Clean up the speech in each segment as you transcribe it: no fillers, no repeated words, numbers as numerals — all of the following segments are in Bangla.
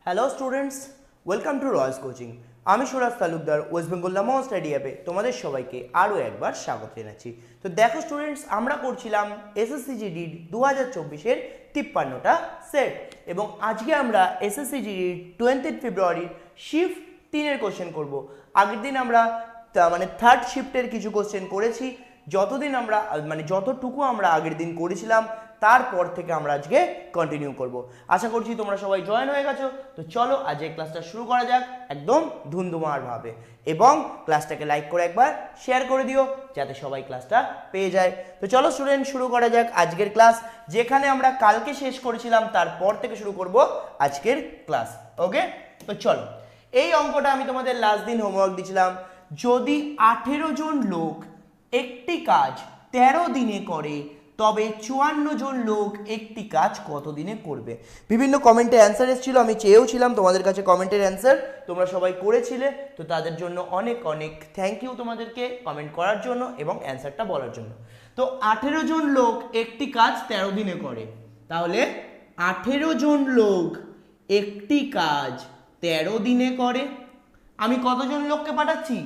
Hello students, welcome to Royce coaching. আমি সুরাজ তালুকদার, ওয়েস্ট বেঙ্গল নামো স্টাডি অ্যাপে তোমাদের সবাইকে আরও একবার স্বাগত জানাচ্ছি। তো দেখো স্টুডেন্টস, আমরা করছিলাম এসএসসি জিডি 2024-এর 53টা সেট, এবং আজকে আমরা এসএসসি জিডি 20 ফেব্রুয়ারির শিফট 3-এর কোশ্চেন করব। আগের দিন আমরা থার্ড শিফটের কিছু কোশ্চেন করেছি। যতটুকু আমরা আগের দিন করেছিলাম তারপর থেকে আমরা আজকে কন্টিনিউ করব। আশা করছি তোমরা সবাই জয়েন হয়ে গেছো। তো চলো আজ এই ক্লাসটা শুরু করা যাক একদম ধুমধুমার ভাবে, এবং ক্লাসটাকে লাইক করে একবার শেয়ার করে দিও যাতে সবাই ক্লাসটা পেয়ে যায়। তো চলো স্টুডেন্ট, শুরু করা যাক আজকের ক্লাস। যেখানে আমরা কালকে শেষ করেছিলাম তারপর থেকে শুরু করব আজকের ক্লাস। ওকে, তো চলো। এই অঙ্কটা আমি তোমাদের লাস্ট দিন হোমওয়ার্ক দিয়েছিলাম। যদি 18 জন লোক একটি কাজ 13 দিনে করে তবে 54 জন লোক একটি কাজ কত দিনে করবে? বিভিন্ন কমেন্টে অ্যান্সার এসেছিল, আমি চেয়েও ছিলাম তোমাদের কাছে কমেন্টের অ্যান্সার, তোমরা সবাই করেছিলে। তো তাদের জন্য অনেক অনেক থ্যাংক ইউ তোমাদেরকে কমেন্ট করার জন্য এবং অ্যান্সারটা বলার জন্য। তো 18 জন লোক একটি কাজ 13 দিনে করে, তাহলে 18 জন লোক একটি কাজ 13 দিনে করে। আমি কতজন লোককে পাঠাচ্ছি?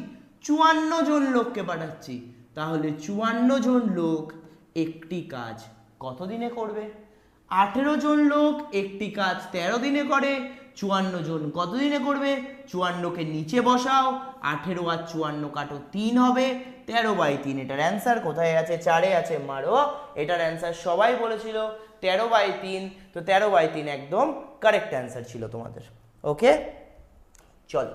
54 জন লোককে পাঠাচ্ছি। তাহলে 54 জন লোক একটি কাজ কত দিনে করবে? 18 জন লোক একটি কাজ 13 দিনে করে, 54 জন কত দিনে করবে? 54কে নিচে বসাও, 18 আর 54 কাটো 3 হবে, 13/3। এটার অ্যান্সার কোথায় আছে? 4-এ আছে, মারো। এটার অ্যান্সার সবাই বলেছিল 13/3। তো 13/3 একদম কারেক্ট অ্যান্সার ছিল তোমাদের। ওকে, চলো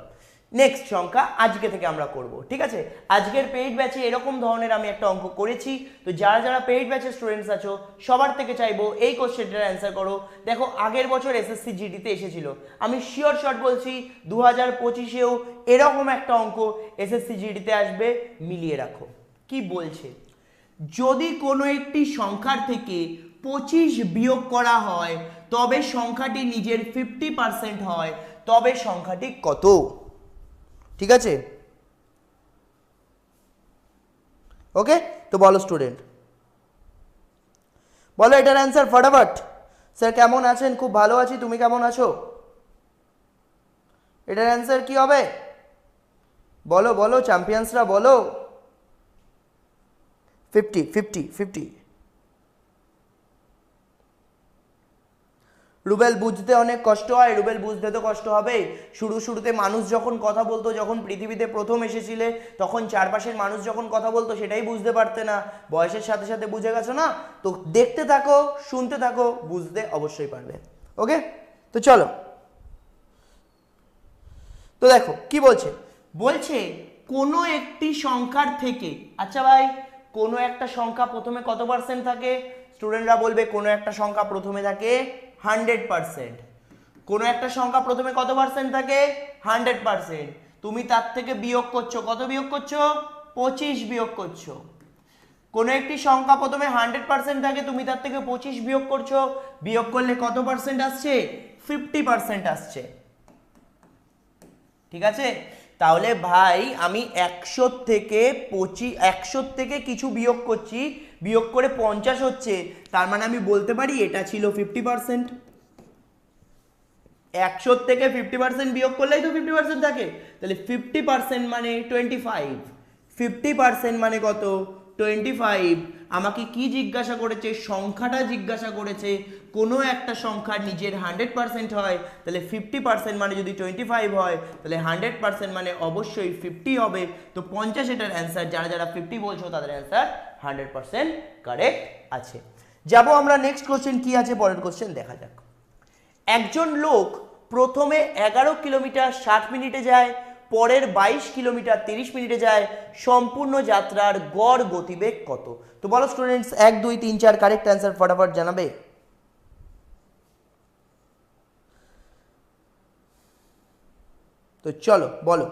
নেক্সট সংখ্যা আজকে থেকে আমরা করব। ঠিক আছে, আজকের পেইড ব্যাচে এরকম ধরনের আমি একটা অঙ্ক করেছি। তো যারা যারা পেইড ব্যাচের স্টুডেন্টস আছো সবার থেকে চাইবো এই কোশ্চেনটার অ্যান্সার করো। দেখো, আগের বছর এসএসসি জিডিতে এসেছিল, আমি শিওর শট বলছি 2025-এও এরকম একটা অঙ্ক এসএসসি জিডিতে আসবে, মিলিয়ে রাখো। কি বলছে? যদি কোনো একটি সংখ্যার থেকে 25 বিয়োগ করা হয় তবে সংখ্যাটি নিজের 50% হয়, তবে সংখ্যাটি কত? ঠিক আছে, ওকে। তো বলো স্টুডেন্ট, বলো এটার অ্যান্সার ফটাফট। স্যার কেমন আছেন? খুব ভালো আছি, তুমি কেমন আছো? এটার অ্যান্সার কি হবে? বলো বলো চ্যাম্পিয়ন্সরা, বলো। 50। রুবেল, বুঝতে অনেক কষ্ট হয়। রুবেল, বুঝতে তো কষ্ট হবে। শুরুতে মানুষ যখন কথা বলতো, যখন পৃথিবীতে প্রথম এসেছিলে তখন চারপাশের মানুষ যখন কথা বলতো সেটাই বুঝতে পারতে না। বয়সের সাথে সাথে বুঝে গেছো না? তো দেখতে থাকো, শুনতে থাকো, বুঝতে অবশ্যই পারবে। ওকে, তো চলো। তো দেখো কি বলছে। বলছে কোনো একটি সংখ্যার থেকে, আচ্ছা ভাই, কোনো একটা সংখ্যা প্রথমে কত পার্সেন্ট থাকে? স্টুডেন্টরা বলবে কোনো একটা সংখ্যা প্রথমে থাকে 100%। কোনো একটা সংখ্যা প্রথমে কত পার্সেন্ট থাকে? 100%। তুমি তার থেকে বিয়োগ করছো, কত বিয়োগ করছো? 25 বিয়োগ করছো। কোনো একটি সংখ্যা প্রথমে 100% থাকে, তুমি তার থেকে 25 বিয়োগ করছো। বিয়োগ করলে কত পার্সেন্ট আসছে? 50% আসছে। ঠিক আছে, তাহলে ভাই আমি 100 থেকে কিছু বিয়োগ করছি, বিয়োগ করে 50 হচ্ছে, তার মানে আমি বলতে পারি এটা ছিল 50%। 100 থেকে 50% বিয়োগ করলেই তো 50% থাকে, তাহলে 50% মানে 25। 50% মানে কত? 25। আমাকে কি জিজ্ঞাসা করেছে? সংখ্যাটা জিজ্ঞাসা করেছে। কোনো একটা সংখ্যার নিজের 100% হয়, তাহলে 50% মানে যদি 25 হয়, তাহলে 100% মানে অবশ্যই 50 হবে। তো 50 এটার অ্যান্সার। যারা যারা 50 বলছো তাদের অ্যান্সার 100% কারেক্ট আছে। যাবো আমরা নেক্সট কোশ্চেন কি আছে, পরের কোশ্চেন দেখা যাক। একজন লোক প্রথমে 11 কিলোমিটার 60 মিনিটে যায়, পরের 22 কিলোমিটার 30 মিনিটে যায়, সম্পূর্ণ যাত্রার গড় গতিবেগ কত? তো বলো স্টুডেন্টস, 1 2 3 4 কারেক্ট অ্যান্সার ফটাফট জানাবে। তো চলো বলো।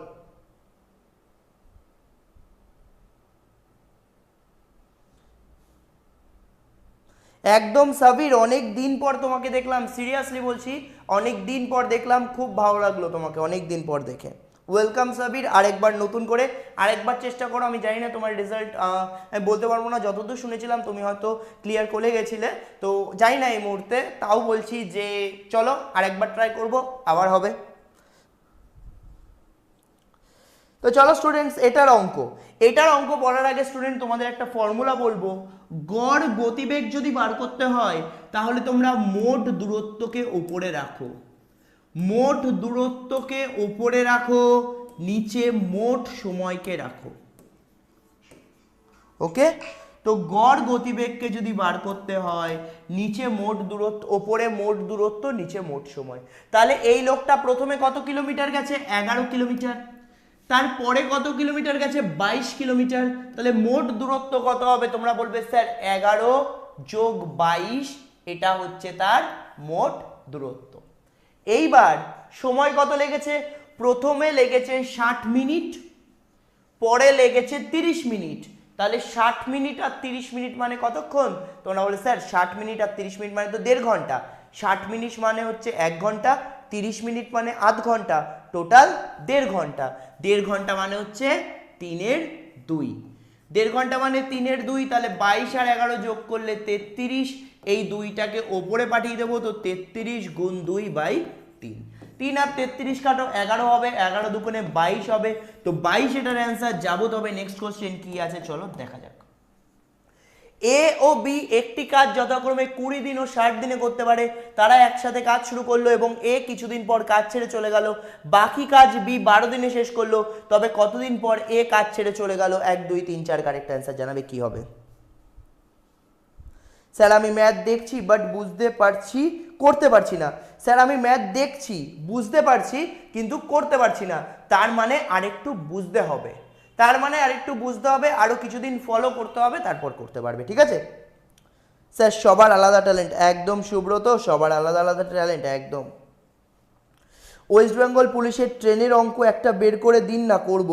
একদম সাবির, অনেক দিন পর তোমাকে দেখলাম, সিরিয়াসলি বলছি, অনেক দিন পর দেখলাম, খুব ভালো লাগলো তোমাকে অনেক দিন পর দেখে। ওয়েলকাম সাবির, আরেকবার নতুন করে আরেকবার চেষ্টা করো। আমি জানি না তোমার রেজাল্ট আমি বলতে পারবো না, যতদূর শুনেছিলাম তুমি হয়তো ক্লিয়ার করে গেছিলে, তো জানি না এই মুহূর্তে, তাও বলছি যে চলো আরেকবার ট্রাই করব, আবার হবে। তো চলো স্টুডেন্টস, এটার অঙ্ক পড়ার আগে স্টুডেন্ট তোমাদের একটা ফর্মুলা বলবো। গড় গতিবেগ যদি বার করতে হয় তাহলে তোমরা মোট দূরত্বকে উপরে রাখো, মোট দূরত্বকে উপরে রাখো, নিচে মোট সময়কে রাখো। ওকে, তো গড় গতিবেগকে যদি বার করতে হয় নিচে মোট দূরত্ব, ওপরে মোট দূরত্ব, নিচে মোট সময়। তাহলে এই লোকটা প্রথমে কত কিলোমিটার গেছে? 11 কিলোমিটার। তারপরে কত কিলোমিটার গেছে? 22 কিলোমিটার। তাহলে মোট দূরত্ব কত হবে? তোমরা বলবে স্যার 11 যোগ 22, এটা হচ্ছে তার মোট দূরত্ব। এইবার সময় কত লেগেছে? প্রথমে লেগেছে 60 মিনিট, পরে লেগেছে 30 মিনিট। তাহলে 60 মিনিট আর 30 মিনিট মানে কতক্ষণ? তোমরা বলে স্যার 60 মিনিট আর 30 মিনিট মানে তো 1.5 ঘন্টা। 60 মিনিট মানে হচ্ছে 1 ঘন্টা, 30 মিনিট মানে আধ ঘন্টা, টোটাল 1.5 ঘন্টা। 1.5 ঘন্টা মানে হচ্ছে 3 এর 2। 1.5 ঘন্টা মানে 3 এর 2, তাহলে 22 আর 11 যোগ করলে 33। এই 2টাকে ওপরে পাঠিয়ে দেবো, তো 33 গুণ 2/3। 3 আর 33 কাটো, 11 হবে, 11 দুগুণে 22 হবে, তো 22 এটার অ্যান্সার যাবো। তবে নেক্সট কোশ্চেন কি আছে চলো দেখা যাক। এ ও বি একটি কাজ যথাক্রমে 20 দিন ও 60 দিনে করতে পারে। তারা একসাথে কাজ শুরু করলো এবং এ কিছুদিন পর কাজ ছেড়ে চলে গেল। বাকি কাজ বি 12 দিনে শেষ করলো, তবে কতদিন পর এ কাজ ছেড়ে চলে গেল? 1 2 3 4 কারেক্ট অ্যান্সার জানাবে, কি হবে? স্যার আমি ম্যাথ দেখছি বাট বুঝতে পারছি, করতে পারছি না। স্যার আমি ম্যাথ দেখছি, বুঝতে পারছি, কিন্তু করতে পারছি না। তার মানে আরেকটু বুঝতে হবে, আরো কিছুদিন ফলো করতে হবে, তারপর করতে পারবে, ঠিক আছে? স্যার সবার আলাদা ট্যালেন্ট, একদম সুব্রত, সবার আলাদা আলাদা ট্যালেন্ট, একদম। ওয়েস্ট বেঙ্গল পুলিশের ট্রেনের অঙ্ক একটা বের করে দিন না, করব।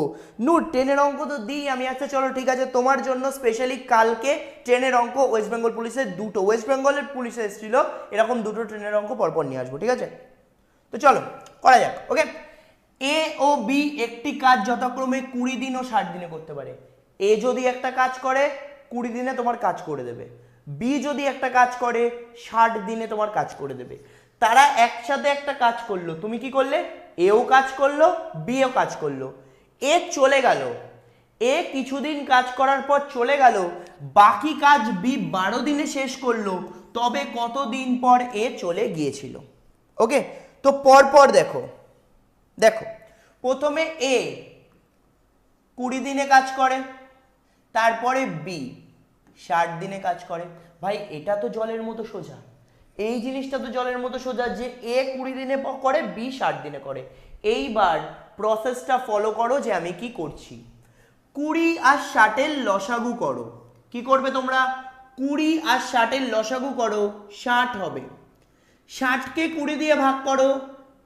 ট্রেনের অঙ্ক তো দিই আমি। আচ্ছা চলো ঠিক আছে, তোমার জন্য স্পেশালি কালকে ট্রেনের অঙ্ক ওয়েস্ট বেঙ্গল পুলিশের দুটো, ওয়েস্ট বেঙ্গলের পুলিশে এসেছিল এরকম দুটো ট্রেনের অঙ্ক পরপর নিয়ে আসবো, ঠিক আছে? তো চলো করা যাক। ওকে, এ ও বি একটি কাজ যথাক্রমে 20 দিন ও 60 দিনে করতে পারে। এ যদি একটা কাজ করে 20 দিনে তোমার কাজ করে দেবে, বি যদি একটা কাজ করে 60 দিনে তোমার কাজ করে দেবে। তারা একসাথে একটা কাজ করলো, তুমি কি করলে? এও কাজ করলো, বিও কাজ করলো। এ চলে গেল, এ কিছুদিন কাজ করার পর চলে গেল, বাকি কাজ বি 12 দিনে শেষ করলো, তবে কতদিন পর এ চলে গিয়েছিল? ওকে, তো পরপর দেখো, প্রথমে এ 20 দিনে কাজ করে, তারপরে বি 60 দিনে কাজ করে। ভাই এটা তো জলের মতো সোজা, এই জিনিসটা তো জলের মতো সোজা যে এ 20 দিনে করে, বি 60 দিনে করে। এইবার প্রসেসটা ফলো করো যে আমি কি করছি। 20 আর 60 এর লসাগু করো। কি করবে তোমরা? 20 আর 60 এর লসাগু করো, 60 হবে। 60কে 20 দিয়ে ভাগ করো,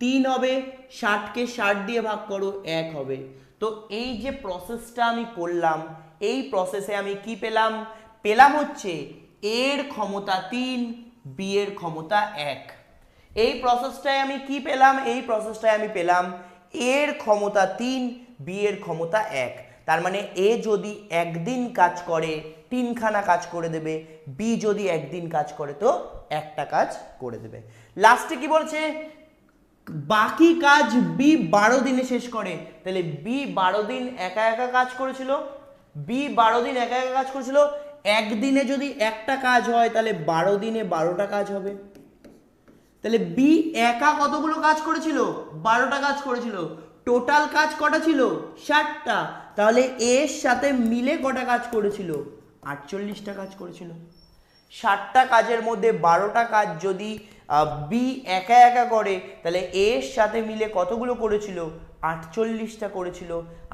3 হবে। 60কে 60 দিয়ে ভাগ করো, 1 হবে। তো এই যে প্রসেসটা আমি করলাম, এই প্রসেসে আমি কি পেলাম হচ্ছে এর ক্ষমতা 3, বি এর ক্ষমতা 1। এই প্রসেসটায় আমি কি পেলাম? এই প্রসেসটায় আমি পেলাম এর ক্ষমতা 3, বি এর ক্ষমতা 1। তার মানে এ যদি একদিন কাজ করে 3খানা কাজ করে দেবে, বি যদি একদিন কাজ করে তো একটা কাজ করে দেবে। লাস্টে কি বলছে? বাকি কাজ বি 12 দিনে শেষ করে। তাহলে বি 12 দিন একা একা কাজ করেছিল, একদিনে যদি একটা কাজ হয় তাহলে 12 দিনে 12টা কাজ হবে। তাহলে বি একা কতগুলো কাজ করেছিল? 12টা কাজ করেছিল। টোটাল কাজ কটা ছিল? 60টা। তাহলে এর সাথে মিলে কটা কাজ করেছিল? 48টা কাজ করেছিল। 60টা কাজের মধ্যে 12টা কাজ যদি বি একা একা করে তাহলে এর সাথে মিলে কতগুলো করেছিল? 48টা করেছিল।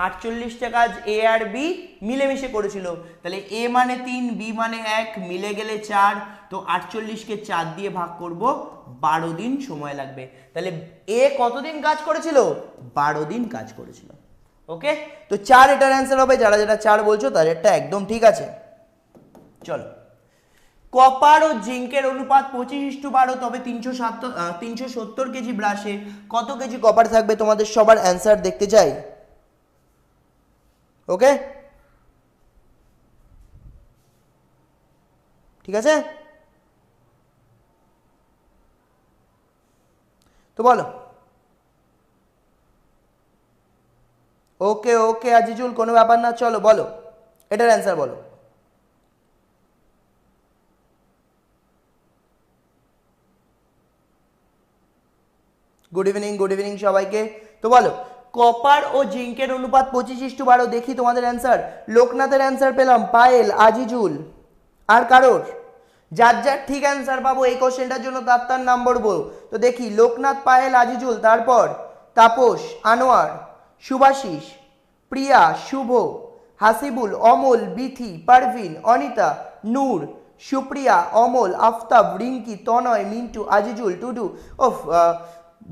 48টা কাজ এ আর বি মিলেমিশে করেছিল। তাহলে এ মানে 3, বি মানে 1, মিলে গেলে 4। তো 48কে 4 দিয়ে ভাগ করব, 12 দিন সময় লাগবে। তাহলে এ কতদিন কাজ করেছিল? 12 দিন কাজ করেছিল। ওকে, তো 4 এটার অ্যান্সার হবে। যারা 4 বলছো তাদেরটা একদম ঠিক আছে। চলো কপার ও জিঙ্কের অনুপাত 25:12, তবে 370 কেজি ব্রাশে কত কেজি কপার থাকবে? তোমাদের সবার অ্যান্সার দেখতে চাই। ওকে, ঠিক আছে, তো বলো। ওকে ওকে আজিজুল, কোনো ব্যাপার না, চলো বলো এটার অ্যান্সার বলো। গুড ইভিনিং সবাইকে। তো বলো, কপার ও জিঙ্কের অনুপাত 25:12, দেখি তোমাদের অ্যান্সার। লোকনাথের অ্যান্সার পেলাম, পায়েল, আজিজুল, আর কারোর? যার যার ঠিক অ্যান্সার পাবো এই কোশ্চেনটার জন্য তার নাম বলবো। তো দেখি, লোকনাথ, পায়েল, আজিজুল, তারপর তাপস, আনোয়ার, সুভাশিস, প্রিয়া, শুভ, হাসিবুল, অমল, বিথি, পারভিন, অনিতা, নূর, সুপ্রিয়া, অমল, আফতাব, রিঙ্কি, তনয়, মিন্টু, আজিজুল, টুডু, ওফ,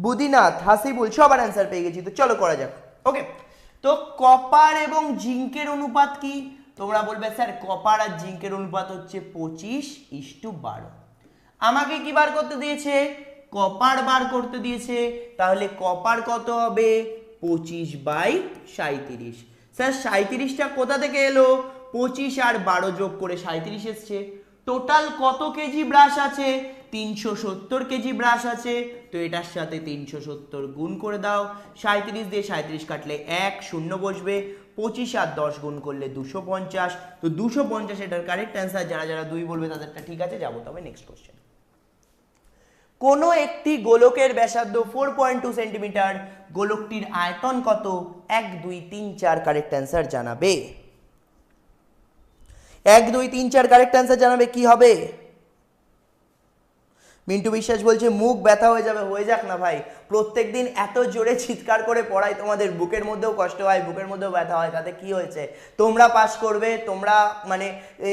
বুদিনাথ, হাসিবুল, সবার অ্যান্সার পেয়ে গেছি। তো চলো করা যাক। ওকে, তো কপার এবং জিঙ্কের অনুপাত কি? তোমরা বলবে স্যার কপার আর জিঙ্কের অনুপাত হচ্ছে 25:12। আমাকে কি বার করতে দিয়েছে? কপার বার করতে দিয়েছে। তাহলে কপার কত হবে? 25/37। স্যার 37টা কোথা থেকে এলো? 25 আর 12 যোগ করে 37 এসছে। টোটাল কত কেজি ব্রাশ আছে? 370 কেজি ব্রাশ আছে। তো এটার সাথে 370 গুণ করে দাও। 37 দিয়ে 37 কাটলে 1 শূন্য বসবে। 25 আর 10 গুণ করলে 250। তো 250 এটার কারেক্ট অ্যান্সার। যারা যারা 2 বলবে তাদেরটা ঠিক আছে, যাবো তবে নেক্সট কোশ্চেন। কোনো একটি গোলকের ব্যাসার্ধ 4.2 সেন্টিমিটার, গোলকটির আয়তন কত? 1 2 3 4 কারেক্ট অ্যান্সার জানাবে। 1 2 3 4 কারেক্ট অ্যান্সার জানাবে। কি হবে? মিন্টু বিশ্বাস বলছে মুখ ব্যথা হয়ে যাবে। হয়ে যাক না ভাই, প্রত্যেকদিন এত জোরে চিৎকার করে পড়াই, তোমাদের বুকের মধ্যেও কষ্ট হয়, বুকের মধ্যেও ব্যথা হয়, তাতে কি হয়েছে? তোমরা পাস করবে, তোমরা মানে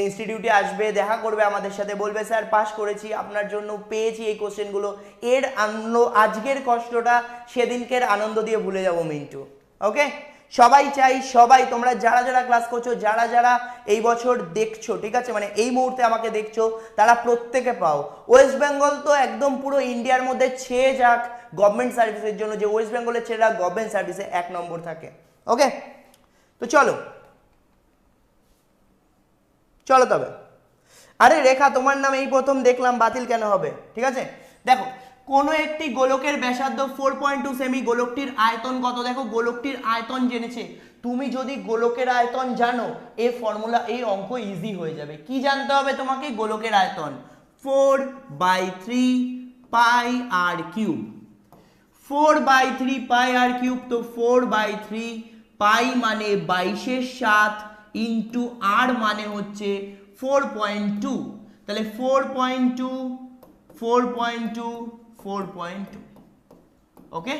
ইনস্টিটিউটে আসবে, দেখা করবে আমাদের সাথে, বলবে স্যার পাস করেছি, আপনার জন্য পেয়েছি এই কোশ্চেনগুলো। এর আজকের কষ্টটা সেদিনকের আনন্দ দিয়ে ভুলে যাবো মিন্টু। ওকে, সবাই চাই, সবাই তোমরা যারা যারা ক্লাস করছো, যারা যারা এই বছর দেখছো, ঠিক আছে, মানে এই মুহূর্তে আমাকে দেখছো, তারা প্রত্যেকে পাও। ওয়েস্ট বেঙ্গল তো একদম পুরো ইন্ডিয়ার মধ্যে ছেয়ে যাক গভর্নমেন্ট সার্ভিসের জন্য, যে ওয়েস্ট বেঙ্গলের ছেলেরা গভর্নমেন্ট সার্ভিসে 1 নম্বর থাকে। ওকে, তো চলো চলো তবে। আরে রেখা, তোমার নাম এই প্রথম দেখলাম, বাতিল কেন হবে? ঠিক আছে, দেখো, কোনো একটি গোলকের ব্যাসার্ধ 4.2 সেমি, গোলকটির আয়তন কত? দেখো, গোলকটির আয়তন জেনেছে। তুমি যদি গোলকের আয়তন জানো, এই ফর্মুলা, এই অঙ্ক ইজি হয়ে যাবে। কি জানতে হবে তোমাকে? গোলকের আয়তন 4/3 পাই আর কিউব। 4/3 পাই আর কিউব, তো 4/3 পাই মানে 22/7 ইন্টু আর মানে হচ্ছে 4.2। তাহলে 4.2 4.2 4.2। ওকে,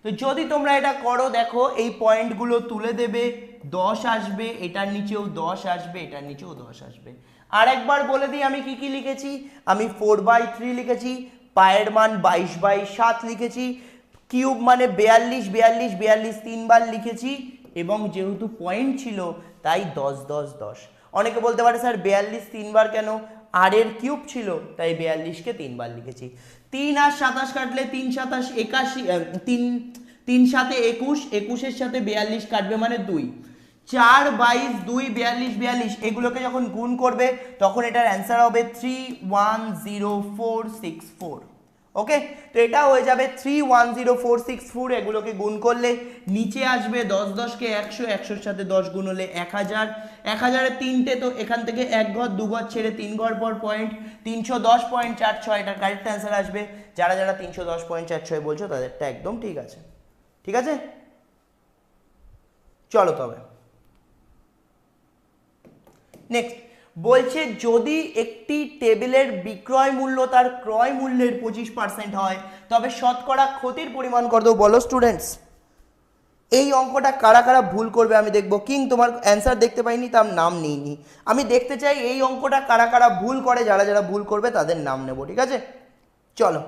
তো যদি তোমরা এটা করো, দেখো এই পয়েন্টগুলো তুলে দেবে, 10 আসবে, এটার নিচেও 10 আসবে, এটার নিচেও 10 আসবে। আর একবার বলে দিই আমি কি কি লিখেছি। আমি 4/3 লিখেছি, পায়ের মান 22/7 লিখেছি, কিউব মানে 42 42 42 তিনবার লিখেছি, এবং যেহেতু পয়েন্ট ছিল তাই 10 10 10। অনেকে বলতে পারে স্যার 42 তিনবার কেন? আর এর কিউব ছিল তাই 42কে তিনবার লিখেছি। 3 আর 27 কাটলে 3 27 81, 3 3 7 21, 21-এর সাথে 42 কাটবে মানে 2। 4 22 2 42 42, এগুলোকে যখন গুণ করবে তখন এটার অ্যান্সার হবে 310464। ওকে, তো এটা হয়ে যাবে 310464। এগুলোকে গুণ করলে নিচে আসবে 10 10কে 100, 100-এর সাথে 10 গুণ হলে 1000, 1000-এর তিনটে, তো এখান থেকে 1 ঘর 2 ঘর ছেড়ে 3 ঘর পর পয়েন্ট, 310.46 এটার কারেক্ট অ্যান্সার আসবে। যারা যারা 310.46 বলছো তাদেরটা একদম ঠিক আছে। ঠিক আছে, চলো তবে নেক্সট। বলছে যদি একটি টেবিলের বিক্রয় মূল্য তার ক্রয় মূল্যের 25% হয়, তবে শতকরা ক্ষতির পরিমাণ কত? বলো স্টুডেন্টস, এই অঙ্কটা কারা কারা ভুল করবে আমি দেখবো। কিং, তোমার অ্যান্সার দেখতে পাইনি, তার নাম নিইনি। আমি দেখতে চাই এই অঙ্কটা কারা কারা ভুল করে, যারা যারা ভুল করবে তাদের নাম নেব। ঠিক আছে, চলো।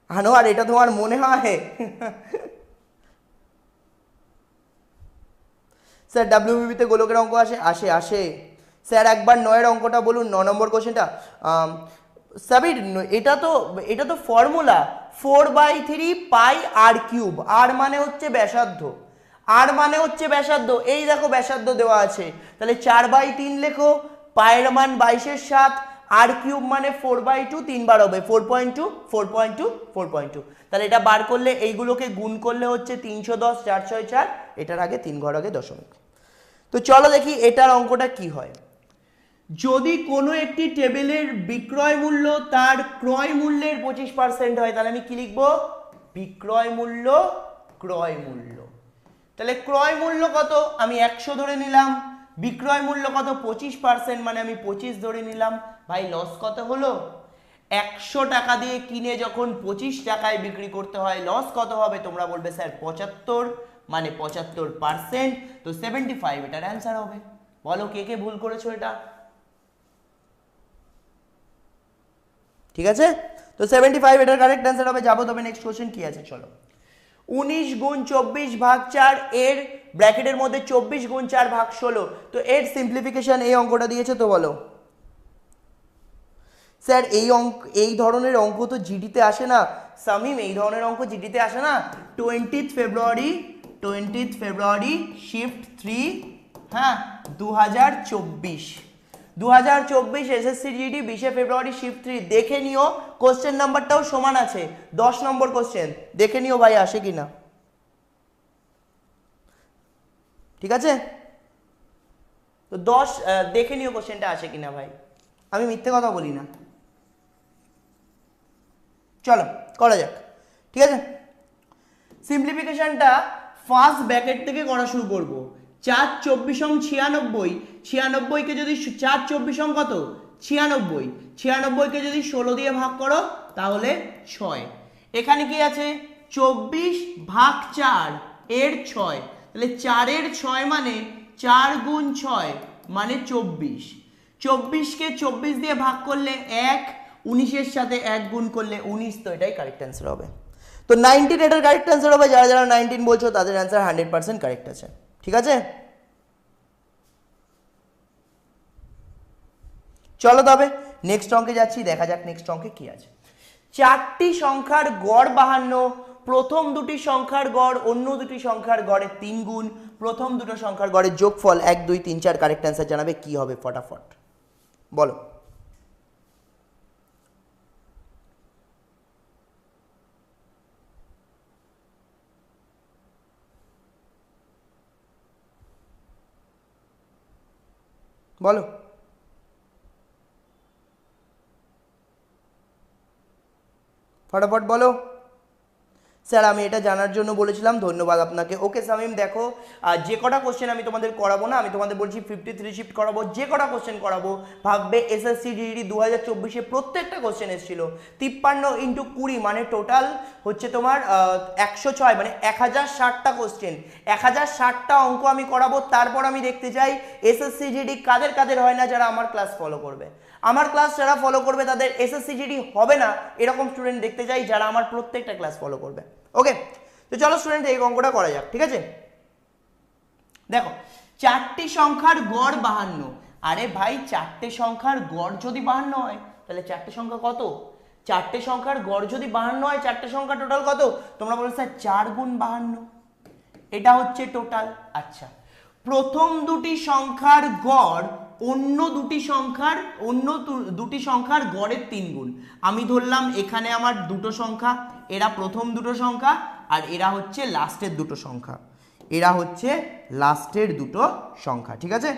আনোয়ার, এটা তোমার মনে হয়? স্যার ডাব্লিউবিপিতে গোলকের অঙ্ক আসে আসে স্যার একবার 9 এর অঙ্কটা বলুন, 9 নম্বর কোশ্চেনটা। সাবির এটা তো ফর্মুলা 4/3 পাই আর কিউব, আর মানে হচ্ছে ব্যাসার্ধ, আর মানে হচ্ছে ব্যাসার্ধ, এই দেখো ব্যাসার্ধ দেওয়া আছে, তাহলে 4/3 লেখো, পায়ের মান 22/7, আর কিউব মানে 4/2, 3 বার হবে 4.2 4.2 4.2, তাহলে এটা বার করলে এইগুলোকে গুণ করলে হচ্ছে 310 4 6 4, এটার আগে 3 ঘর আগে দশমিক। তো চলো দেখি এটার অঙ্কটা কি হয়। যদি কোনো একটি টেবিলের বিক্রয় মূল্য তার ক্রয় মূল্যের 25% হয়, তাহলে আমি কি লিখবো? বিক্রয় মূল্য ক্রয় মূল্য। তাহলে ক্রয় মূল্য কত? আমি 100 ধরে নিলাম। বিক্রয় মূল্য কত? 25%, মানে আমি 25 ধরে নিলাম। ভাই লস কত হলো? 100 টাকা দিয়ে কিনে যখন 25 টাকায় বিক্রি করতে হয়, লস কত হবে? তোমরা বলবে স্যার 75, মানে 75%, তো 75 এটার অ্যান্সার হবে। বলো কে কে ভুল করেছো এটা? ঠিক আছে, তো 75 এটার কারেক্ট অ্যান্সার হবে। যাবো তবে নেক্সট কোশ্চেন কি আছে, চলো। 19 গুণ 24 ভাগ 4, এর ব্র্যাকেটের মধ্যে 24 গুণ 4 ভাগ 16, তো এর সিম্পলিফিকেশন এই অঙ্কটা দিয়েছে, তো বলো। স্যার এই ধরনের অঙ্ক তো জিডিতে আসে না সামিম, এই ধরনের অঙ্ক জিডিতে আসে না। 20 ফেব্রুয়ারি শিফট 3, হ্যাঁ 2024 এসএসসি জিডি 20 ফেব্রুয়ারি শিফট 3, দেখে নিও কোশ্চেন নাম্বারটাও সমান আছে, 10 নম্বর কোশ্চেন, দেখে নিও ভাই আসে কিনা, ঠিক আছে? তো 10 দেখে নিও কোশ্চেনটা আসে কিনা ভাই, আমি মিথ্যে কথা বলি না। চলো করা যাক, ঠিক আছে? সিম্পলিফিকেশনটা ফার্স্ট ব্র্যাকেট থেকে করা শুরু করব। 4 24 96, 96কে যদি 4 24 কত? 96, 96কে যদি 16 দিয়ে ভাগ করো তাহলে 6। এখানে কি আছে? 24 ভাগ 4 এর 6, তাহলে 4 এর 6 মানে 4 গুণ 6 মানে 24, 24কে 24 দিয়ে ভাগ করলে 1, 19-এর সাথে 1 গুণ করলে 19, তো এটাই কারেক্ট অ্যান্সার হবে। তো 19 এটার কারেক্ট অ্যান্সার হবে। যারা যারা 19 বলছো তাদের অ্যান্সার 100% কারেক্ট আছে, ঠিক আছে? চলো তবে নেক্সট অঙ্কে যাচ্ছি, দেখা যাক নেক্সট অঙ্কে কি আছে। 4টি সংখ্যার গড় 52, প্রথম দুটি সংখ্যার গড় অন্য দুটি সংখ্যার গড়ের 3 গুণ, প্রথম দুটো সংখ্যার গড়ের যোগফল 1 2 3 4, কারেক্ট অ্যান্সার জানাবে। কি হবে ফটাফট বলো। বলো ফটাফট বলো। স্যার আমি এটা জানার জন্য বলেছিলাম, ধন্যবাদ আপনাকে। ওকে সামিম, দেখো যে কটা কোশ্চেন আমি তোমাদের করাবো না, আমি তোমাদের বলছি 53 শিফট করাবো, যে কটা কোশ্চেন করাবো ভাববে এসএসসি জিডি 2024-এ প্রত্যেকটা কোশ্চেন এসেছিল 53 × 20, মানে টোটাল হচ্ছে তোমার 106, মানে 1060টা কোশ্চেন, 1060টা অঙ্ক আমি করাবো। তারপর আমি দেখতে চাই এসএসসি জিডি কাদের কাদের হয় না, যারা আমার ক্লাস ফলো করবে। আমার ক্লাস যারা ফলো করবে তাদের এসএসসি জিডি হবে না, এরকম স্টুডেন্ট দেখতে চাই যারা আমার প্রত্যেকটা ক্লাস ফলো করবে। ওকে, তো চলো স্টুডেন্ট এই অঙ্কটা করা যাক, ঠিক আছে? দেখো 4টি সংখ্যার গড় 52, আরে ভাই 4টে সংখ্যার গড় যদি 52 হয় তাহলে 4টে সংখ্যা কত? 4টে সংখ্যার গড় যদি 52 হয়, 4টে সংখ্যা টোটাল কত? তোমরা বলো স্যার 4 গুণ 52, এটা হচ্ছে টোটাল। আচ্ছা, প্রথম দুটি সংখ্যার গড় অন্য দুটি সংখ্যার গড়ের 3 গুণ। আমি ধরলাম এখানে আমার দুটো সংখ্যা, এরা প্রথম দুটো সংখ্যা, আর এরা হচ্ছে লাস্টের দুটো সংখ্যা, ঠিক আছে?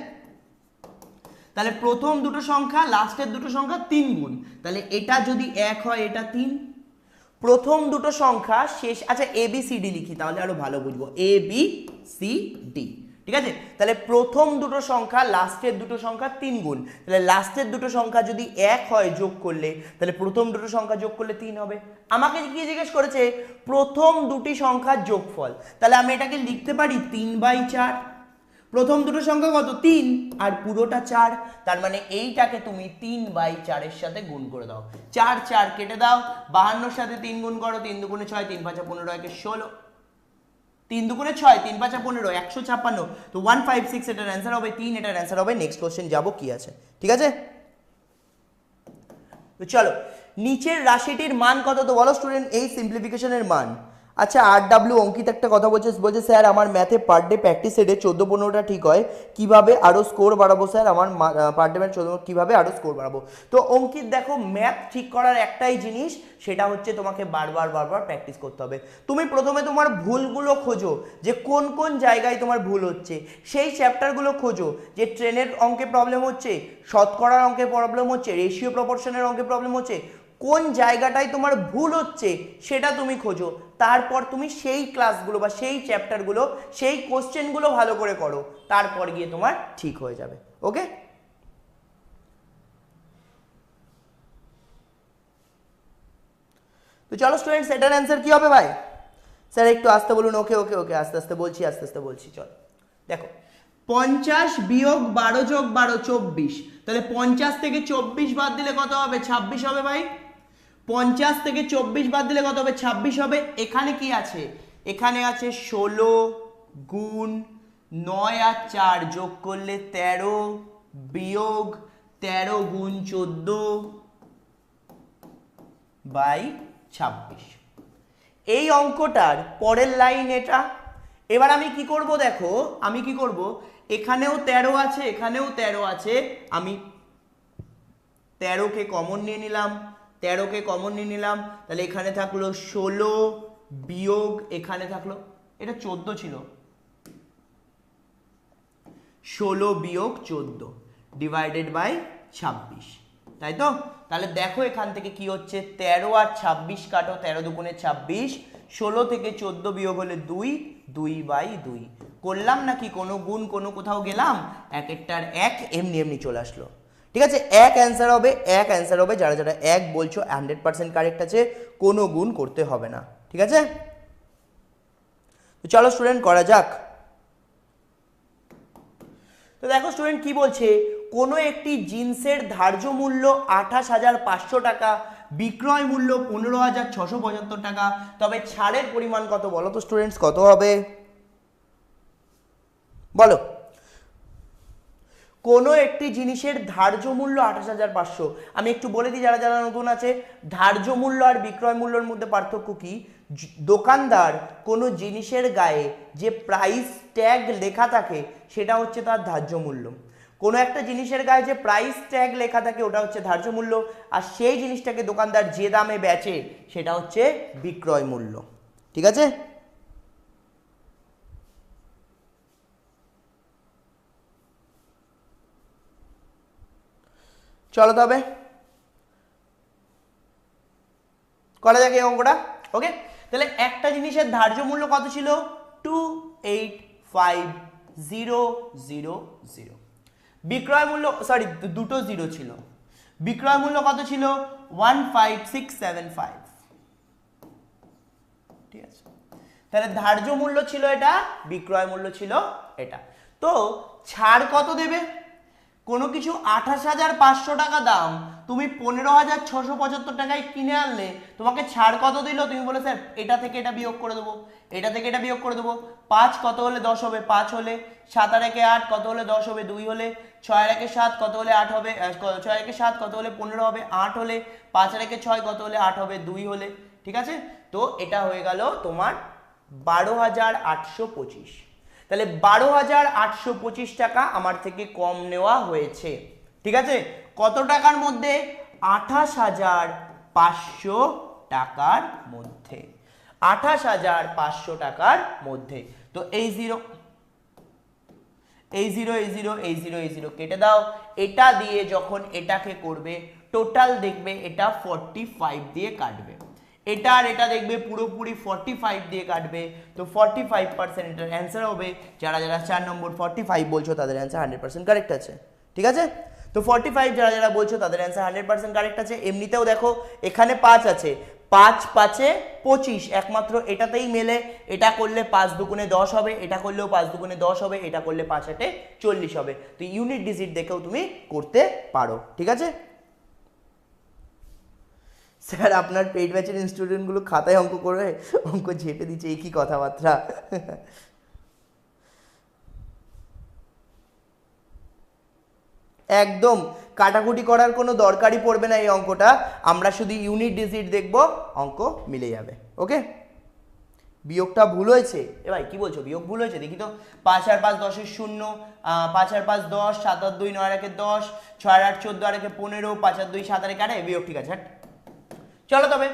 তাহলে প্রথম দুটো সংখ্যা লাস্টের দুটো সংখ্যা 3 গুণ, তাহলে এটা যদি 1 হয় এটা 3। প্রথম দুটো সংখ্যা শেষ, আচ্ছা ABCD লিখি তাহলে আরো ভালো বুঝবো, ABCD, ঠিক আছে? তাহলে প্রথম দুটো সংখ্যা লাস্টের দুটো সংখ্যা 3 গুণ, তাহলে লাস্টের দুটো সংখ্যা যদি 1 হয় যোগ করলে, তাহলে প্রথম দুটো সংখ্যা যোগ করলে 3 হবে। আমাকে কি জিজ্ঞেস করেছে? প্রথম দুটি সংখ্যার যোগফল, তাহলে আমি এটাকে লিখতে পারি 3/4। প্রথম দুটো সংখ্যা কত? 3, আর পুরোটা 4, তার মানে এইটাকে তুমি 3/4 এর সাথে গুণ করে দাও। 4 4 কেটে দাও, 52-র সাথে 3 গুণ করো, 3 2 6, 3 5 15, 1 16, 3 দুগুণে 6, 3 5 15, 156। তো 156 এটার অ্যান্সার হবে 3, এটার অ্যান্সার হবে। নেক্সট কোশ্চেন যাবো কি আছে, ঠিক আছে। তো চলো, নিচের রাশিটির মান কত? তো বলো স্টুডেন্ট এই সিম্পলিফিকেশনের মান। আচ্ছা, RW অঙ্কিত একটা কথা বলছে, স্যার আমার ম্যাথে পার ডে প্র্যাকটিস সেটে 14-15টা ঠিক হয়, কিভাবে আরও স্কোর বাড়াবো স্যার? আমার পার ডে ম্যাথ 14 কীভাবে আরও স্কোর বাড়াবো? তো অঙ্কিত দেখো, ম্যাথ ঠিক করার একটাই জিনিস, সেটা হচ্ছে তোমাকে বারবার প্র্যাকটিস করতে হবে। তুমি প্রথমে তোমার ভুলগুলো খোঁজো, যে কোন কোন জায়গায় তোমার ভুল হচ্ছে, সেই চ্যাপ্টারগুলো খোঁজো। যে ট্রেনের অঙ্কে প্রবলেম হচ্ছে, শতকরার অঙ্কে প্রবলেম হচ্ছে, রেশিও প্রপোর্শনের অঙ্কে প্রবলেম হচ্ছে, কোন জায়গাটায় তোমার ভুল হচ্ছে সেটা তুমি খোঁজো। তারপর তুমি সেই ক্লাসগুলো বা সেই চ্যাপ্টারগুলো, সেই কোশ্চেনগুলো ভালো করে করো, তারপর গিয়ে তোমার ঠিক হয়ে যাবে। ওকে, তো চলো স্টুডেন্টস, এটার অ্যান্সার কি হবে ভাই? স্যার একটু আস্তে বলুন। ওকে ওকে ওকে, আস্তে আস্তে বলছি। চলো দেখো, 50 বিয়োগ 12 যোগ 12 24। তাহলে 50 থেকে 24 বাদ দিলে কত হবে? 26 হবে ভাই। 50 থেকে 24 বাদ দিলে কত হবে? 26 হবে। এখানে কি আছে? এখানে আছে 16 গুণ 9 আর 4 যোগ করলে 13 বিয়োগ 13 গুণ 14 বাই 26। এই অঙ্কটার পরের লাইন এটা। এবার আমি কি করব দেখো, আমি কি করব, এখানেও 13 আছে, এখানেও 13 আছে, আমি 13কে কমন নিয়ে নিলাম, 13কে কমন নিয়ে নিলাম। তাহলে এখানে থাকলো 16 বিয়োগ, এখানে থাকলো, এটা 14 ছিল, 16 বিয়োগ 14 ডিভাইডেড বাই 26, তাই তো? তাহলে দেখো এখান থেকে কি হচ্ছে, 13 আর 26 কাটো, 13 দুগুণে 26, 16 থেকে 14 বিয়োগ হলে 2, 2 বাই 2 করলাম নাকি? কোনো গুণ কোনো কোথাও গেলাম? এক একটার এক এমনি এমনি চলে আসলো, ঠিক আছে। এক অ্যান্সার হবে, এক অ্যান্সার হবে। যারা যারা এক বলছো 100% কারেক্ট আছে, কোনো গুণ করতে হবে না, ঠিক আছে। তো চলো স্টুডেন্ট করা যাক। তো দেখো স্টুডেন্ট কি বলছে, কোনো একটি জিন্সের ধার্য মূল্য 28,500 টাকা, বিক্রয় মূল্য 15,675 টাকা, তবে ছাড়ের পরিমাণ কত? বলো তো স্টুডেন্টস, কত হবে বলো? কোনো একটি জিনিসের ধার্য মূল্য 28,500। আমি একটু বলে দিই যারা যারা নতুন আছে, ধার্য মূল্য আর বিক্রয় মূল্যের মধ্যে পার্থক্য কি? দোকানদার কোনো জিনিসের গায়ে যে প্রাইস ট্যাগ লেখা থাকে সেটা হচ্ছে তার ধার্য মূল্য। কোনো একটা জিনিসের গায়ে যে প্রাইস ট্যাগ লেখা থাকে ওটা হচ্ছে ধার্য মূল্য, আর সেই জিনিসটাকে দোকানদার যে দামে বেচে সেটা হচ্ছে বিক্রয় মূল্য, ঠিক আছে। চলো তবে করা যাক এই অঙ্কটা। ওকে, তাহলে একটা জিনিসের ধার্য মূল্য কত ছিল? 285,000। বিক্রয় মূল্য, সরি দুটো জিরো ছিল, বিক্রয় মূল্য কত ছিল? 15675, ঠিক আছে। তাহলে ধার্য মূল্য ছিল এটা, বিক্রয় মূল্য ছিল এটা। তো ছাড় কত দেবে? কোনো কিছু 28,500 টাকা দাম, তুমি 15,675 টাকায় কিনে আনলে, তোমাকে ছাড় কত দিল? তুমি বলে স্যার এটা থেকে এটা বিয়োগ করে দেবো, এটা থেকে এটা বিয়োগ করে দেবো। 5 কত হলে 10 হবে? 5 হলে। 7 আর 1 8 কত হলে 10 হবে? 2 হলে। 6 আর 1 7 কত হলে 8 হবে? 6 আর 1 7 কত হলে 15 হবে? 8 হলে। 5 আর 1 6 কত হলে 8 হবে? 2 হলে, ঠিক আছে। তো এটা হয়ে গেল তোমার 12,825। তাহলে 12,825 টাকা আমার থেকে কম নেওয়া হয়েছে, ঠিক আছে। কত টাকার মধ্যে? 28,500 টাকার মধ্যে, 28,500 টাকার মধ্যে। তো এই জিরো, এই জিরো, এই জিরো, এই জিরো, এই জিরো কেটে দাও। এটা দিয়ে যখন এটাকে করবে টোটাল দেখবে এটা 45 দিয়ে কাটবে, এটা আর এটা দেখবে পুরোপুরি 45 দিয়ে কাটবে। তো 45% এটার অ্যান্সার হবে। যারা যারা 4 নম্বর 45 বলছো তাদের অ্যান্সার 100% কারেক্ট আছে, ঠিক আছে। তো 45 যারা যারা বলছো তাদের অ্যান্সার 100% কারেক্ট আছে। এমনিতেও দেখো এখানে 5 আছে, 5 5 এ 25, একমাত্র এটাতেই মেলে। এটা করলে 5 দুগুণে 10 হবে, এটা করলেও 5 দুগুণে 10 হবে, এটা করলে 5 8 এ 40 হবে। তো ইউনিট ডিজিট দেখেও তুমি করতে পারো, ঠিক আছে। স্যার আপনার পেইড ব্যাচের স্টুডেন্টগুলো খাতায় অঙ্ক করে অঙ্ক ঝেপে দিচ্ছে, এই কি কথাবার্তা। একদম কাটাকুটি করার কোনো দরকারই পড়বে না এই অঙ্কটা, আমরা শুধু ইউনিট ডিজিট দেখব, অঙ্ক মিলে যাবে। ওকে, বিয়োগটা ভুল হয়েছে এ ভাই, কি বলছো বিয়োগ ভুল হয়েছে? দেখি তো, 5 আর 5 10 0, 5 আর 5 10, 7 আর 2 9 আর 1 10, 6 আর 8 14 আর 1 15, 5 আর 2 7 আর 1 8, বিয়োগ ঠিক আছে। চলো তবে,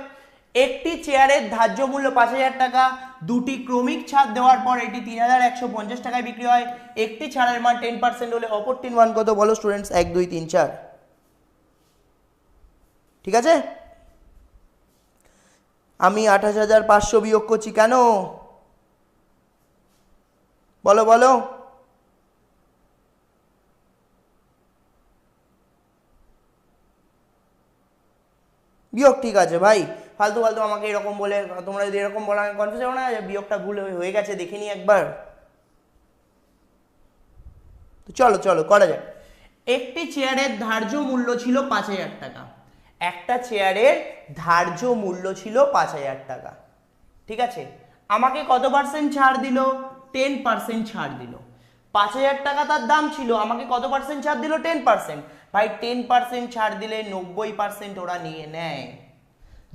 একটি চেয়ারের ধার্য মূল্য 5000 টাকা, দুটি ক্রমিক ছাড় দেওয়ার পর এটি 3150 টাকায় বিক্রি হয়, একটি ছাড়ের মান 10% হলে অপরটির মান কত বলো স্টুডেন্টস? 1 2 3 4, ঠিক আছে। আমি 28500 বিয়োগ করছি কেন বলো বলো? বিয়োগ ঠিক আছে ভাই, ফালতু ফালতু আমাকে এরকম বলে, তোমরা যদি এরকম বলো আমি কনফিউজ হবো না, বিয়োগটা ভুল হয়ে গেছে দেখিনি একবার। তো চলো চলো করা যাক। একটি চেয়ারের ধার্য মূল্য ছিল 5000 টাকা, একটা চেয়ারের ধার্য মূল্য ছিল 5000 টাকা, ঠিক আছে। আমাকে কত পার্সেন্ট ছাড় দিল? 10% ছাড় দিল। 5000 টাকা তার দাম ছিল, আমাকে কত পার্সেন্ট ছাড় দিল? 10%। ভাই 10% ছাড় দিলে 90% ওরা নিয়ে নেয়।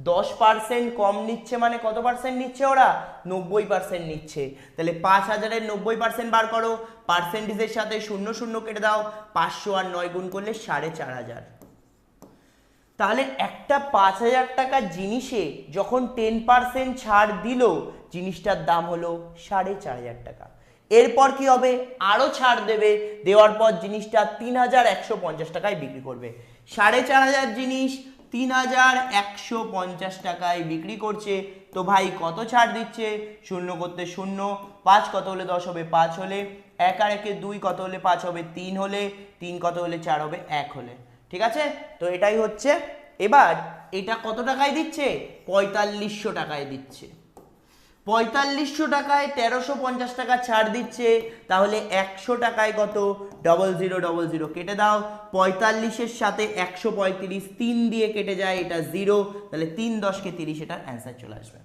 10% কম নিচ্ছে মানে কত পার্সেন্ট নিচ্ছে ওরা? 90% নিচ্ছে। তাহলে 5000-এর 90% বার করো, পার্সেন্টেজের সাথে 0 0 কেটে দাও, 500 আর 9 গুণ করলে 4500। তাহলে একটা 5000 টাকার জিনিসে যখন 10% ছাড় দিল, জিনিসটার দাম হলো 4500 টাকা। এরপর কি হবে? আরো ছাড় দেবে, দেওয়ার পর জিনিসটা 3150 টাকায় বিক্রি করবে। 4500 জিনিস 3150 টাকায় বিক্রি করছে। তো ভাই কত ছাড় দিচ্ছে? 0 করতে 0, 5 কত হলে 10 হবে? 5 হলে, 1 আর 1 2 কত হলে 5 হবে? 3 হলে, 3 কত হলে 4 হবে? 1 হলে, ঠিক আছে। তো এটাই হচ্ছে। এবার এটা কত টাকায় দিচ্ছে? 4500 টাকায় দিচ্ছে। 4500 টাকায় 1350 টাকা ছাড় দিচ্ছে। তাহলে 100 টাকায় কত? 0000 কেটে দাও, 45-এর সাথে 135 3 দিয়ে কেটে যায়, এটা 0, তাহলে 3 10 কে 30, এটার অ্যান্সার চলে আসবে।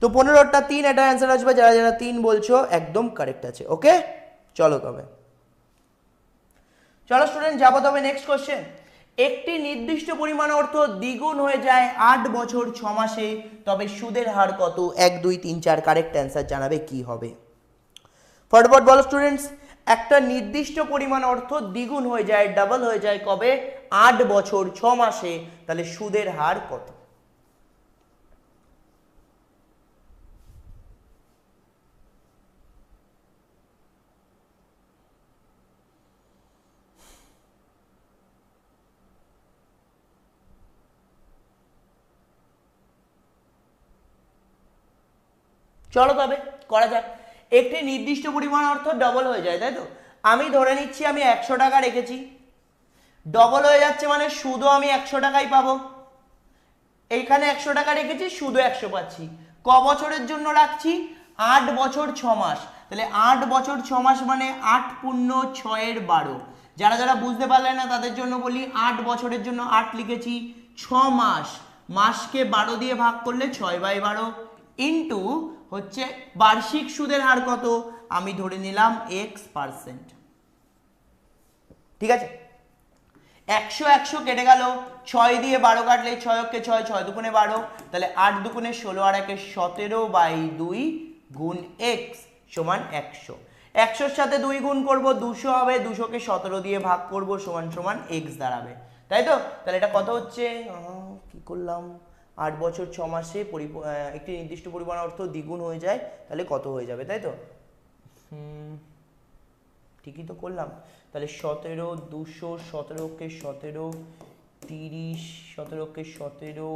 তো 15টা 3, এটা অ্যান্সার আসবে। যারা যারা 3 বলছো একদম কারেক্ট আছে। ওকে, চলো তবে, চলো স্টুডেন্ট যাবো তবে নেক্সট কোশ্চেন। একটি নির্দিষ্ট পরিমাণ অর্থ দ্বিগুণ হয়ে যায় 8 বছর 6 মাসে, তবে সুদের হার কত? 1 2 3 4, কারেক্ট অ্যান্সার জানাবে কি হবে। ফটাফট বলো স্টুডেন্টস। একটা নির্দিষ্ট পরিমাণ অর্থ দ্বিগুণ হয়ে যায়, ডাবল হয়ে যায় কবে? 8 বছর 6 মাসে, তাহলে সুদের হার কত? চলো তবে করা যাক। একটি নির্দিষ্ট পরিমাণ অর্থ ডবল হয়ে যায়, তাই তো? আমি ধরে নিচ্ছি আমি 100 টাকা রেখেছি, ডবল হয়ে যাচ্ছে মানে সুদও আমি 100 টাকাই পাবো। এইখানে 100 টাকা রেখেছি, সুদও 100 পাচ্ছি। ক বছরের জন্য রাখছি? 8 বছর 6 মাস। তাহলে 8 বছর 6 মাস মানে 8 পূর্ণ 6 12। যারা যারা বুঝতে পারলেন না তাদের জন্য বলি, 8 বছরের জন্য 8 লিখেছি, 6 মাস, মাসকে 12 দিয়ে ভাগ করলে 6/12, ইন্টু হচ্ছে বার্ষিক সুদের হার কত? আমি ধরে নিলাম x%, ঠিক আছে। 100 100 কেটে গেল, 6 দিয়ে 12 কাটলে 6 কে 6, 6 দুগুণে 12, তাহলে 8 দুগুণে 16 আর 1 17/2 গুণ x সমান 100। 100-র সাথে 2 গুণ করব, 200 হবে, 200-কে 17 দিয়ে ভাগ করব, সমান সমান x দাঁড়াবে, তাই তো? তাহলে এটা কত হচ্ছে? কি করলাম? 8 বছর 6 মাসে একটি নির্দিষ্ট পরিমাণ অর্থ দ্বিগুণ হয়ে যায়, তাহলে কত হয়ে যাবে, তাই তো? ঠিকই তো করলাম। তাহলে 17, 200, 17-কে 17, 30, 17-কে 17,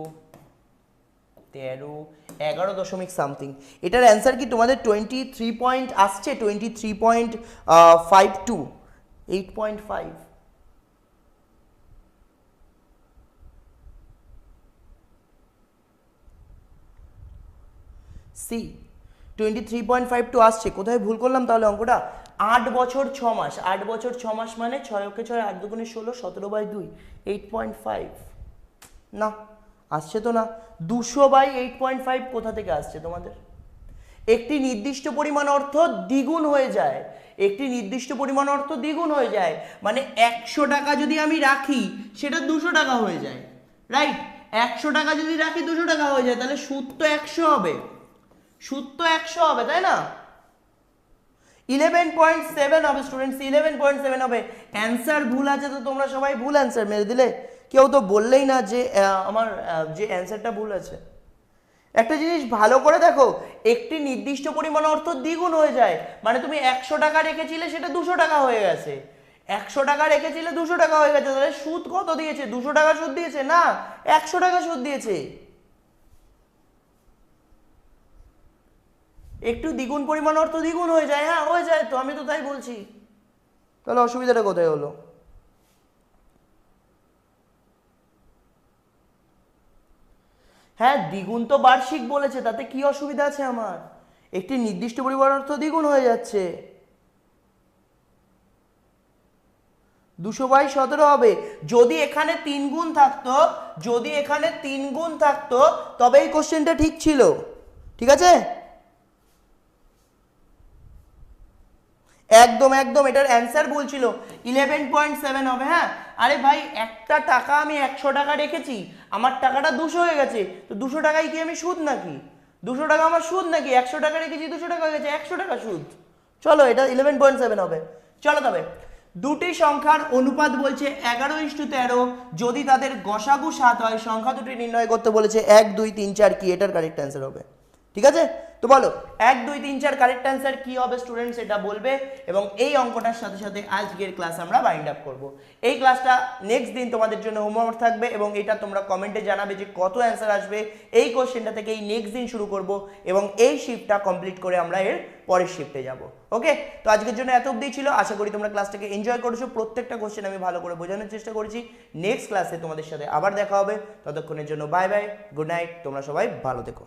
13, 11 দশমিক সামথিং। এটার অ্যান্সার কি তোমাদের 23 পয়েন্ট আসছে? 23.52, 8.5। সি 23.52 আসছে। কোথায় ভুল করলাম তাহলে অঙ্কটা? 8 বছর 6 মাস, 8 বছর 6 মাস মানে 6 কে 6, 8 দুগুণে 16, 17/2, 8.5। না, আসছে তো না। 200/8.5 কোথা থেকে আসছে তোমাদের? একটি নির্দিষ্ট পরিমাণ অর্থ দ্বিগুণ হয়ে যায়, একটি নির্দিষ্ট পরিমাণ অর্থ দ্বিগুণ হয়ে যায়, মানে 100 টাকা যদি আমি রাখি সেটা 200 টাকা হয়ে যায়, রাইট? 100 টাকা যদি রাখি 200 টাকা হয়ে যায়, তাহলে সুদ তো 100 হবে, সুদ তো 100 হবে, তাই না? 11.7 হবে স্টুডেন্টস, 11.7 হবে। অ্যান্সার ভুল আছে তো তোমরা সবাই ভুল অ্যান্সার মেরে দিলে, কেউ তো বললেই না যে আমার যে অ্যান্সারটা ভুল আছে। একটা জিনিস ভালো করে দেখো, একটি নির্দিষ্ট পরিমাণ অর্থ দ্বিগুণ হয়ে যায়, মানে তুমি 100 টাকা রেখেছিলে সেটা 200 টাকা হয়ে গেছে, 100 টাকা রেখেছিলে 200 টাকা হয়ে গেছে, তাহলে সুদ কত দিয়েছে? 200 টাকা সুদ দিয়েছে না, 100 টাকা সুদ দিয়েছে। একটু দ্বিগুণ পরিমাণ অর্থ দ্বিগুণ হয়ে যায়, হ্যাঁ হয়ে যায় তো, আমি তো তাই বলছি, তাহলে অসুবিধাটা কোথায় হলো? হ্যাঁ দ্বিগুণ তো বার্ষিক বলেছে, তাতে কি অসুবিধা আছে আমার? একটি নির্দিষ্ট পরিমাণ অর্থ দ্বিগুণ হয়ে যাচ্ছে, 200/17 হবে। যদি এখানে 3 গুণ থাকতো, যদি এখানে 3 গুণ থাকতো তবে এই কোশ্চেনটা ঠিক ছিল, ঠিক আছে? একদম একদম, এটার অ্যান্সার বলছিল 11.7 হবে। হ্যাঁ আরে ভাই, একটা টাকা আমি 100 টাকা রেখেছি, আমার টাকাটা 200 হয়ে গেছে, তো 200 টাকায় কি আমি সুদ নাকি? 200 টাকা আমার সুদ নাকি? 100 টাকা রেখেছি 200 টাকা হয়ে গেছে, 100 টাকা সুদ। চলো এটা 11.7 হবে। চলো তবে দুটি সংখ্যার অনুপাত বলছে 11:13, যদি তাদের গসাগু 7 হয়, সংখ্যা দুটি নির্ণয় করতে বলেছে 1 2 3 4 কি? এটার কারেক্ট অ্যান্সার হবে, ঠিক আছে? তো বলো 1 2 3 4 কারেক্ট অ্যান্সার কি হবে স্টুডেন্টস, এটা বলবে। এবং এই অঙ্কটার সাথে সাথে আজকের ক্লাস আমরা বাইন্ড আপ করব। এই ক্লাসটা নেক্সট দিন তোমাদের জন্য হোমওয়ার্ক থাকবে, এবং এটা তোমরা কমেন্টে জানাবে যে কত অ্যান্সার আসবে। এই কোশ্চেনটা থেকে এই নেক্সট দিন শুরু করব, এবং এই শিফটটা কমপ্লিট করে আমরা এর পরের শিফটে যাব। ওকে, তো আজকের জন্য এত অবধি ছিল। আশা করি তোমরা ক্লাসটাকে এনজয় করেছো, প্রত্যেকটা কোশ্চেন আমি ভালো করে বোঝানোর চেষ্টা করেছি। নেক্সট ক্লাসে তোমাদের সাথে আবার দেখা হবে, ততক্ষণের জন্য বাই বাই, গুড নাইট, তোমরা সবাই ভালো থেকো।